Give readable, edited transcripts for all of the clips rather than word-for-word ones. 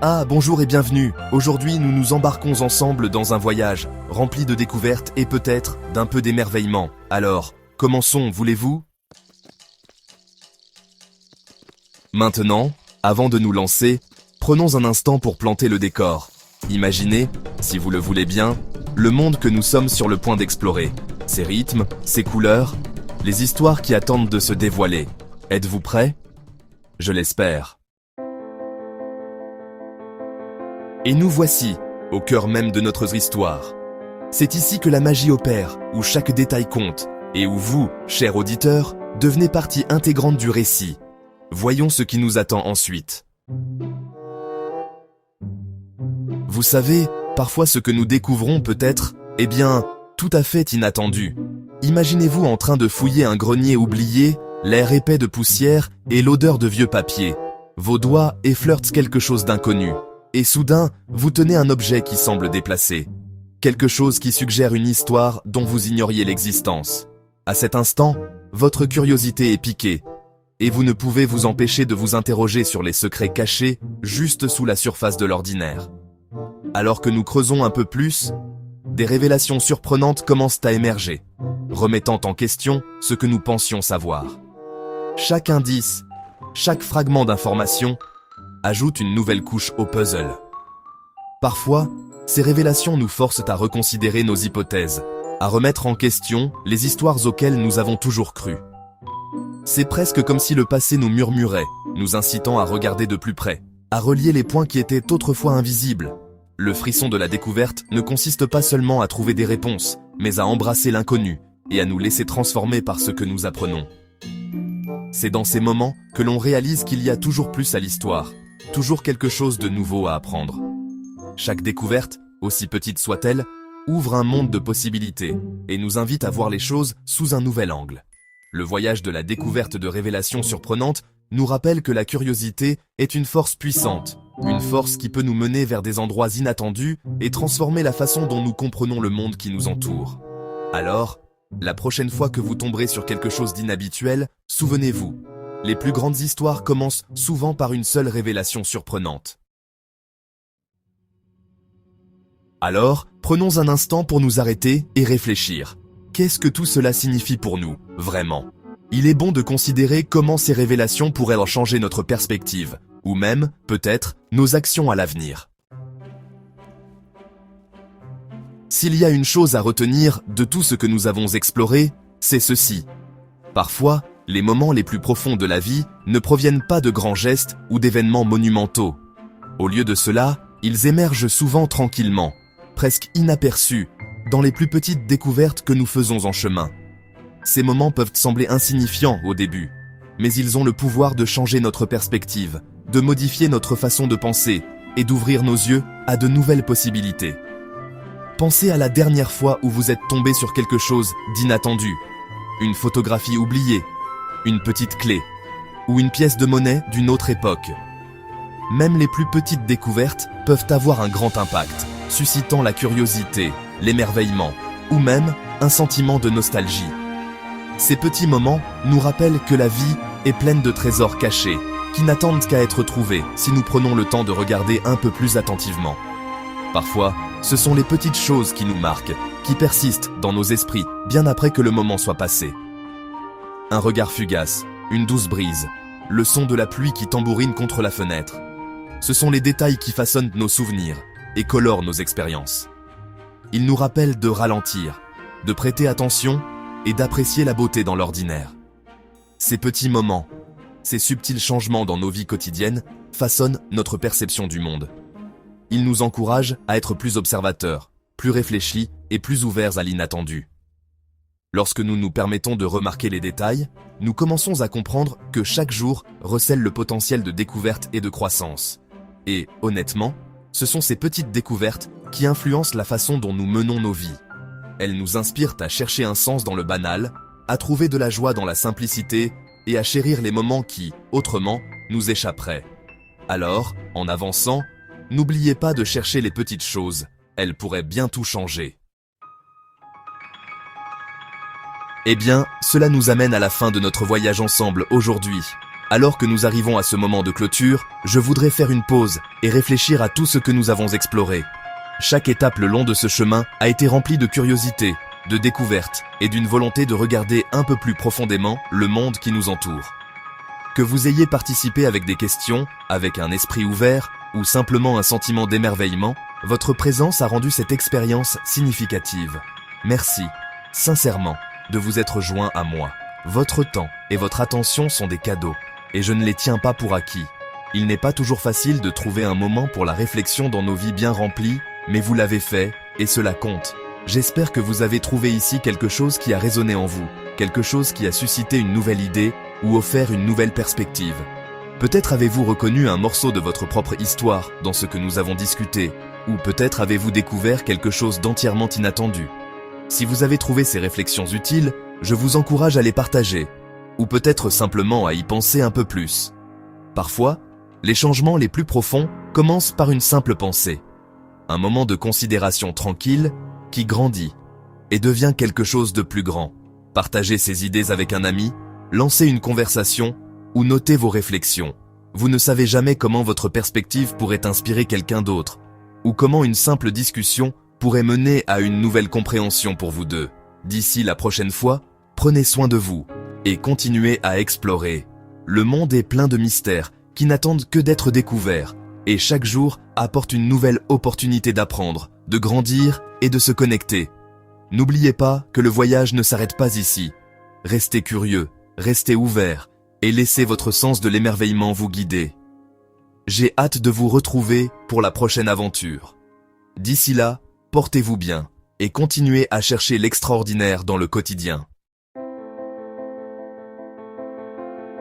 Ah, bonjour et bienvenue. Aujourd'hui, nous nous embarquons ensemble dans un voyage, rempli de découvertes et peut-être d'un peu d'émerveillement. Alors, commençons, voulez-vous? Maintenant, avant de nous lancer, prenons un instant pour planter le décor. Imaginez, si vous le voulez bien, le monde que nous sommes sur le point d'explorer. Ses rythmes, ses couleurs, les histoires qui attendent de se dévoiler. Êtes-vous prêts? Je l'espère. Et nous voici, au cœur même de notre histoire. C'est ici que la magie opère, où chaque détail compte, et où vous, chers auditeurs, devenez partie intégrante du récit. Voyons ce qui nous attend ensuite. Vous savez, parfois ce que nous découvrons peut être, tout à fait inattendu. Imaginez-vous en train de fouiller un grenier oublié, l'air épais de poussière et l'odeur de vieux papier. Vos doigts effleurent quelque chose d'inconnu. Et soudain, vous tenez un objet qui semble déplacé. Quelque chose qui suggère une histoire dont vous ignoriez l'existence. À cet instant, votre curiosité est piquée. Et vous ne pouvez vous empêcher de vous interroger sur les secrets cachés juste sous la surface de l'ordinaire. Alors que nous creusons un peu plus, des révélations surprenantes commencent à émerger, remettant en question ce que nous pensions savoir. Chaque indice, chaque fragment d'information ajoute une nouvelle couche au puzzle. Parfois, ces révélations nous forcent à reconsidérer nos hypothèses, à remettre en question les histoires auxquelles nous avons toujours cru. C'est presque comme si le passé nous murmurait, nous incitant à regarder de plus près, à relier les points qui étaient autrefois invisibles. Le frisson de la découverte ne consiste pas seulement à trouver des réponses, mais à embrasser l'inconnu et à nous laisser transformer par ce que nous apprenons. C'est dans ces moments que l'on réalise qu'il y a toujours plus à l'histoire, toujours quelque chose de nouveau à apprendre. Chaque découverte, aussi petite soit-elle, ouvre un monde de possibilités et nous invite à voir les choses sous un nouvel angle. Le voyage de la découverte de révélations surprenantes nous rappelle que la curiosité est une force puissante, une force qui peut nous mener vers des endroits inattendus et transformer la façon dont nous comprenons le monde qui nous entoure. Alors, la prochaine fois que vous tomberez sur quelque chose d'inhabituel, souvenez-vous, les plus grandes histoires commencent souvent par une seule révélation surprenante. Alors, prenons un instant pour nous arrêter et réfléchir. Qu'est-ce que tout cela signifie pour nous, vraiment? Il est bon de considérer comment ces révélations pourraient changer notre perspective, ou même, peut-être, nos actions à l'avenir. S'il y a une chose à retenir de tout ce que nous avons exploré, c'est ceci. Parfois, les moments les plus profonds de la vie ne proviennent pas de grands gestes ou d'événements monumentaux. Au lieu de cela, ils émergent souvent tranquillement, presque inaperçus, dans les plus petites découvertes que nous faisons en chemin. Ces moments peuvent sembler insignifiants au début, mais ils ont le pouvoir de changer notre perspective, de modifier notre façon de penser et d'ouvrir nos yeux à de nouvelles possibilités. Pensez à la dernière fois où vous êtes tombé sur quelque chose d'inattendu, une photographie oubliée, une petite clé, ou une pièce de monnaie d'une autre époque. Même les plus petites découvertes peuvent avoir un grand impact, suscitant la curiosité, l'émerveillement, ou même un sentiment de nostalgie. Ces petits moments nous rappellent que la vie est pleine de trésors cachés, qui n'attendent qu'à être trouvés si nous prenons le temps de regarder un peu plus attentivement. Parfois, ce sont les petites choses qui nous marquent, qui persistent dans nos esprits bien après que le moment soit passé. Un regard fugace, une douce brise, le son de la pluie qui tambourine contre la fenêtre. Ce sont les détails qui façonnent nos souvenirs et colorent nos expériences. Ils nous rappellent de ralentir, de prêter attention et d'apprécier la beauté dans l'ordinaire. Ces petits moments, ces subtils changements dans nos vies quotidiennes façonnent notre perception du monde. Ils nous encouragent à être plus observateurs, plus réfléchis et plus ouverts à l'inattendu. Lorsque nous nous permettons de remarquer les détails, nous commençons à comprendre que chaque jour recèle le potentiel de découverte et de croissance. Et, honnêtement, ce sont ces petites découvertes qui influencent la façon dont nous menons nos vies. Elles nous inspirent à chercher un sens dans le banal, à trouver de la joie dans la simplicité et à chérir les moments qui, autrement, nous échapperaient. Alors, en avançant, n'oubliez pas de chercher les petites choses, elles pourraient bien tout changer. Eh bien, cela nous amène à la fin de notre voyage ensemble aujourd'hui. Alors que nous arrivons à ce moment de clôture, je voudrais faire une pause et réfléchir à tout ce que nous avons exploré. Chaque étape le long de ce chemin a été remplie de curiosité, de découverte et d'une volonté de regarder un peu plus profondément le monde qui nous entoure. Que vous ayez participé avec des questions, avec un esprit ouvert ou simplement un sentiment d'émerveillement, votre présence a rendu cette expérience significative. Merci, sincèrement, de vous être joint à moi. Votre temps et votre attention sont des cadeaux, et je ne les tiens pas pour acquis. Il n'est pas toujours facile de trouver un moment pour la réflexion dans nos vies bien remplies, mais vous l'avez fait, et cela compte. J'espère que vous avez trouvé ici quelque chose qui a résonné en vous, quelque chose qui a suscité une nouvelle idée ou offert une nouvelle perspective. Peut-être avez-vous reconnu un morceau de votre propre histoire dans ce que nous avons discuté, ou peut-être avez-vous découvert quelque chose d'entièrement inattendu. Si vous avez trouvé ces réflexions utiles, je vous encourage à les partager, ou peut-être simplement à y penser un peu plus. Parfois, les changements les plus profonds commencent par une simple pensée. Un moment de considération tranquille qui grandit et devient quelque chose de plus grand. Partagez ces idées avec un ami, lancez une conversation ou notez vos réflexions. Vous ne savez jamais comment votre perspective pourrait inspirer quelqu'un d'autre, ou comment une simple discussion pourrait mener à une nouvelle compréhension pour vous deux. D'ici la prochaine fois, prenez soin de vous et continuez à explorer. Le monde est plein de mystères qui n'attendent que d'être découverts, et chaque jour apporte une nouvelle opportunité d'apprendre, de grandir et de se connecter. N'oubliez pas que le voyage ne s'arrête pas ici. Restez curieux, restez ouverts et laissez votre sens de l'émerveillement vous guider. J'ai hâte de vous retrouver pour la prochaine aventure. D'ici là, portez-vous bien et continuez à chercher l'extraordinaire dans le quotidien.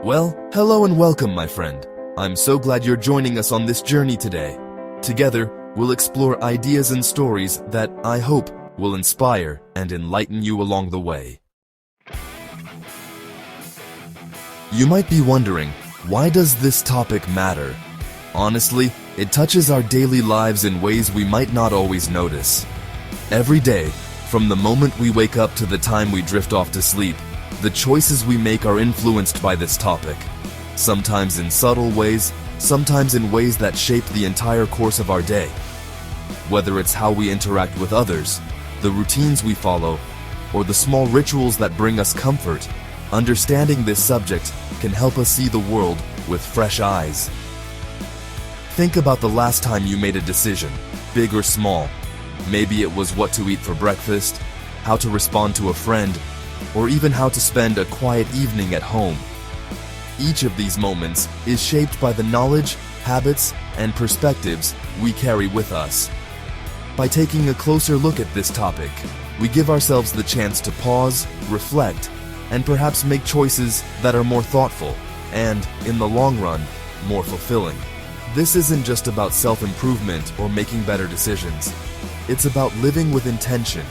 Well, hello and welcome, my friend. I'm so glad you're joining us on this journey today. Together, we'll explore ideas and stories that, I hope, will inspire and enlighten you along the way. You might be wondering, why does this topic matter? Honestly, it touches our daily lives in ways we might not always notice. Every day, from the moment we wake up to the time we drift off to sleep, the choices we make are influenced by this topic. Sometimes in subtle ways, sometimes in ways that shape the entire course of our day. Whether it's how we interact with others, the routines we follow, or the small rituals that bring us comfort, understanding this subject can help us see the world with fresh eyes. Think about the last time you made a decision, big or small. Maybe it was what to eat for breakfast, how to respond to a friend, or even how to spend a quiet evening at home. Each of these moments is shaped by the knowledge, habits, and perspectives we carry with us. By taking a closer look at this topic, we give ourselves the chance to pause, reflect, and perhaps make choices that are more thoughtful and, in the long run, more fulfilling. This isn't just about self-improvement or making better decisions. It's about living with intention,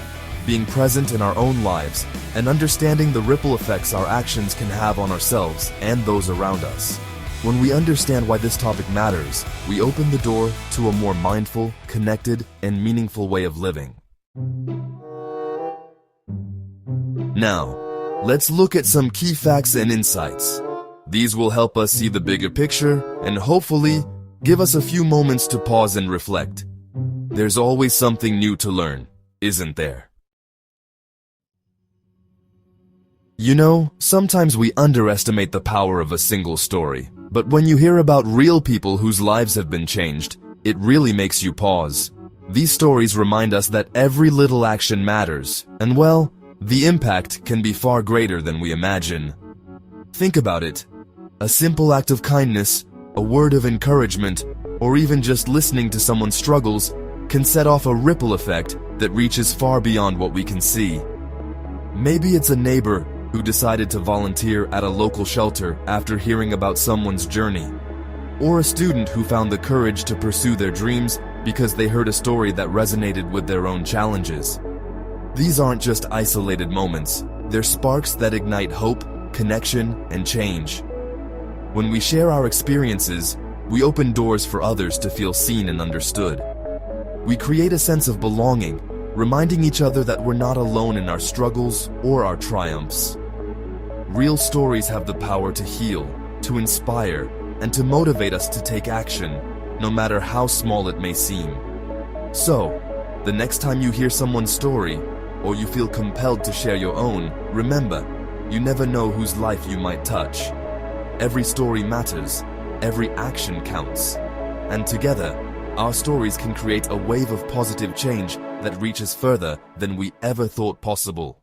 being present in our own lives, and understanding the ripple effects our actions can have on ourselves and those around us. When we understand why this topic matters, we open the door to a more mindful, connected, and meaningful way of living. Now, let's look at some key facts and insights. These will help us see the bigger picture and hopefully give us a few moments to pause and reflect. There's always something new to learn, isn't there? You know, sometimes we underestimate the power of a single story, but when you hear about real people whose lives have been changed, it really makes you pause. These stories remind us that every little action matters, and well, the impact can be far greater than we imagine. Think about it. A simple act of kindness, a word of encouragement, or even just listening to someone's struggles can set off a ripple effect that reaches far beyond what we can see. Maybe it's a neighbor who decided to volunteer at a local shelter after hearing about someone's journey, or a student who found the courage to pursue their dreams because they heard a story that resonated with their own challenges. These aren't just isolated moments, they're sparks that ignite hope, connection, and change. When we share our experiences, we open doors for others to feel seen and understood. We create a sense of belonging, reminding each other that we're not alone in our struggles or our triumphs. Real stories have the power to heal, to inspire, and to motivate us to take action, no matter how small it may seem. So, the next time you hear someone's story, or you feel compelled to share your own, remember, you never know whose life you might touch. Every story matters, every action counts, and together, our stories can create a wave of positive change that reaches further than we ever thought possible.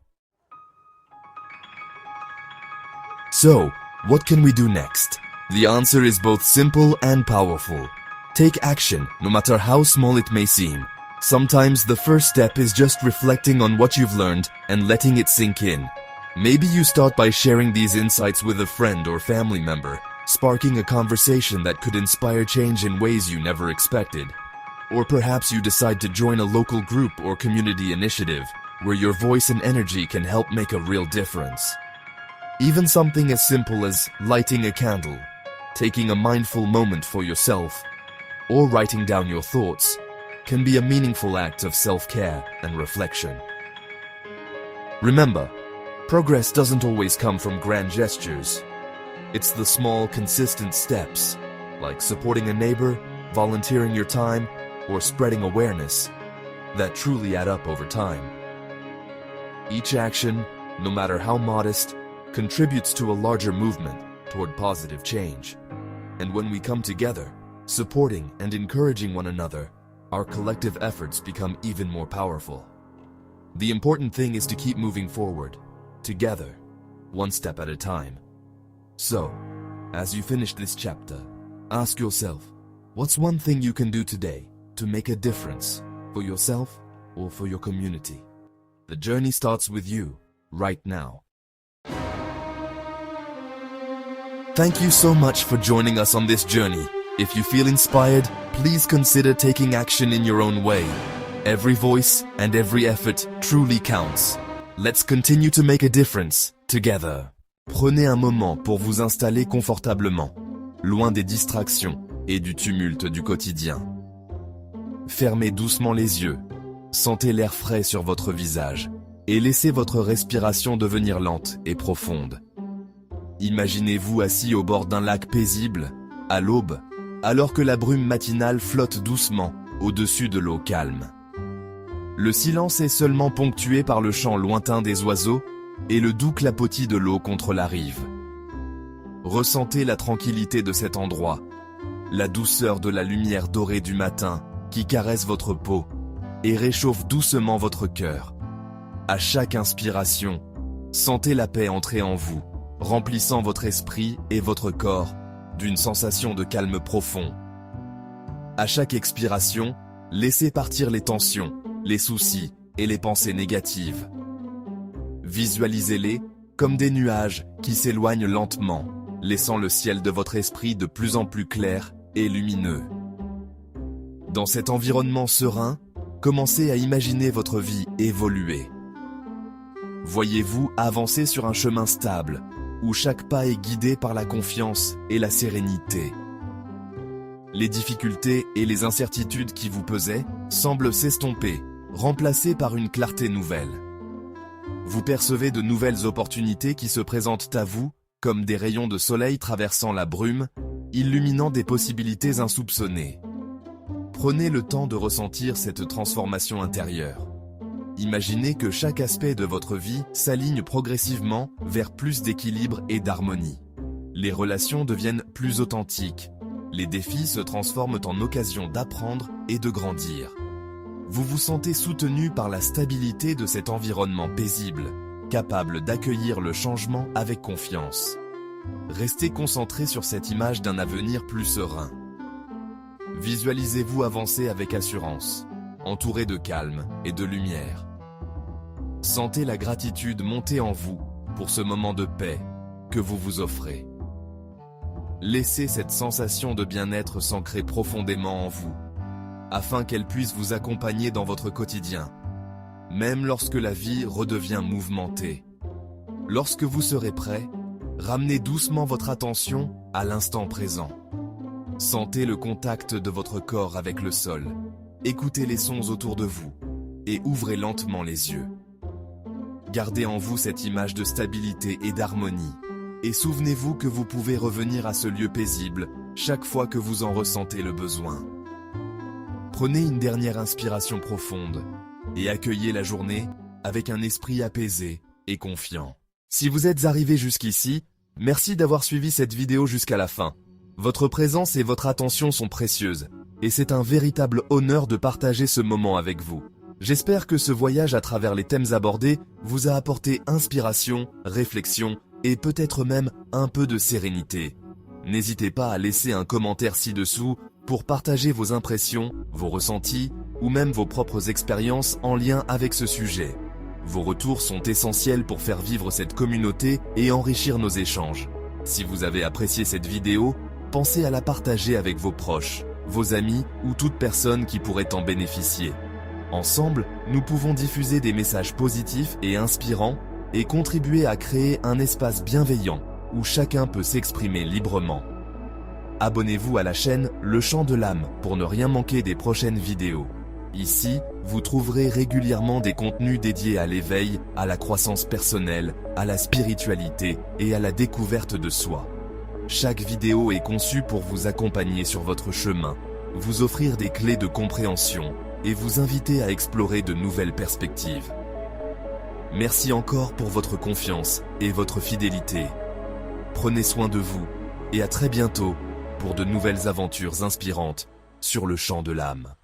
So, what can we do next? The answer is both simple and powerful. Take action, no matter how small it may seem. Sometimes the first step is just reflecting on what you've learned and letting it sink in. Maybe you start by sharing these insights with a friend or family member, sparking a conversation that could inspire change in ways you never expected. Or perhaps you decide to join a local group or community initiative, where your voice and energy can help make a real difference. Even something as simple as lighting a candle, taking a mindful moment for yourself, or writing down your thoughts can be a meaningful act of self-care and reflection. Remember, progress doesn't always come from grand gestures. It's the small, consistent steps, like supporting a neighbor, volunteering your time, or spreading awareness, that truly add up over time. Each action, no matter how modest, contributes to a larger movement toward positive change. And when we come together, supporting and encouraging one another, our collective efforts become even more powerful. The important thing is to keep moving forward, together, one step at a time. So, as you finish this chapter, ask yourself, what's one thing you can do today to make a difference for yourself or for your community? The journey starts with you, right now. Thank you so much for joining us on this journey. If you feel inspired, please consider taking action in your own way. Every voice and every effort truly counts. Let's continue to make a difference, together. Prenez un moment pour vous installer confortablement, loin des distractions et du tumulte du quotidien. Fermez doucement les yeux, sentez l'air frais sur votre visage et laissez votre respiration devenir lente et profonde. Imaginez-vous assis au bord d'un lac paisible, à l'aube, alors que la brume matinale flotte doucement au-dessus de l'eau calme. Le silence est seulement ponctué par le chant lointain des oiseaux et le doux clapotis de l'eau contre la rive. Ressentez la tranquillité de cet endroit, la douceur de la lumière dorée du matin qui caresse votre peau et réchauffe doucement votre cœur. À chaque inspiration, sentez la paix entrer en vous, remplissant votre esprit et votre corps d'une sensation de calme profond. À chaque expiration, laissez partir les tensions, les soucis et les pensées négatives. Visualisez-les comme des nuages qui s'éloignent lentement, laissant le ciel de votre esprit de plus en plus clair et lumineux. Dans cet environnement serein, commencez à imaginer votre vie évoluer. Voyez-vous avancer sur un chemin stable, où chaque pas est guidé par la confiance et la sérénité. Les difficultés et les incertitudes qui vous pesaient semblent s'estomper, remplacées par une clarté nouvelle. Vous percevez de nouvelles opportunités qui se présentent à vous, comme des rayons de soleil traversant la brume, illuminant des possibilités insoupçonnées. Prenez le temps de ressentir cette transformation intérieure. Imaginez que chaque aspect de votre vie s'aligne progressivement vers plus d'équilibre et d'harmonie. Les relations deviennent plus authentiques. Les défis se transforment en occasions d'apprendre et de grandir. Vous vous sentez soutenu par la stabilité de cet environnement paisible, capable d'accueillir le changement avec confiance. Restez concentré sur cette image d'un avenir plus serein. Visualisez-vous avancer avec assurance, entouré de calme et de lumière. Sentez la gratitude monter en vous pour ce moment de paix que vous vous offrez. Laissez cette sensation de bien-être s'ancrer profondément en vous, afin qu'elle puisse vous accompagner dans votre quotidien, même lorsque la vie redevient mouvementée. Lorsque vous serez prêt, ramenez doucement votre attention à l'instant présent. Sentez le contact de votre corps avec le sol, écoutez les sons autour de vous et ouvrez lentement les yeux. Gardez en vous cette image de stabilité et d'harmonie, et souvenez-vous que vous pouvez revenir à ce lieu paisible chaque fois que vous en ressentez le besoin. Prenez une dernière inspiration profonde et accueillez la journée avec un esprit apaisé et confiant. Si vous êtes arrivé jusqu'ici, merci d'avoir suivi cette vidéo jusqu'à la fin. Votre présence et votre attention sont précieuses, et c'est un véritable honneur de partager ce moment avec vous. J'espère que ce voyage à travers les thèmes abordés vous a apporté inspiration, réflexion et peut-être même un peu de sérénité. N'hésitez pas à laisser un commentaire ci-dessous pour partager vos impressions, vos ressentis ou même vos propres expériences en lien avec ce sujet. Vos retours sont essentiels pour faire vivre cette communauté et enrichir nos échanges. Si vous avez apprécié cette vidéo, pensez à la partager avec vos proches, vos amis ou toute personne qui pourrait en bénéficier. Ensemble, nous pouvons diffuser des messages positifs et inspirants et contribuer à créer un espace bienveillant où chacun peut s'exprimer librement. Abonnez-vous à la chaîne Le Chant de l'Âme pour ne rien manquer des prochaines vidéos. Ici, vous trouverez régulièrement des contenus dédiés à l'éveil, à la croissance personnelle, à la spiritualité et à la découverte de soi. Chaque vidéo est conçue pour vous accompagner sur votre chemin, vous offrir des clés de compréhension et vous inviter à explorer de nouvelles perspectives. Merci encore pour votre confiance et votre fidélité. Prenez soin de vous et à très bientôt pour de nouvelles aventures inspirantes sur le Chant de l'Âme.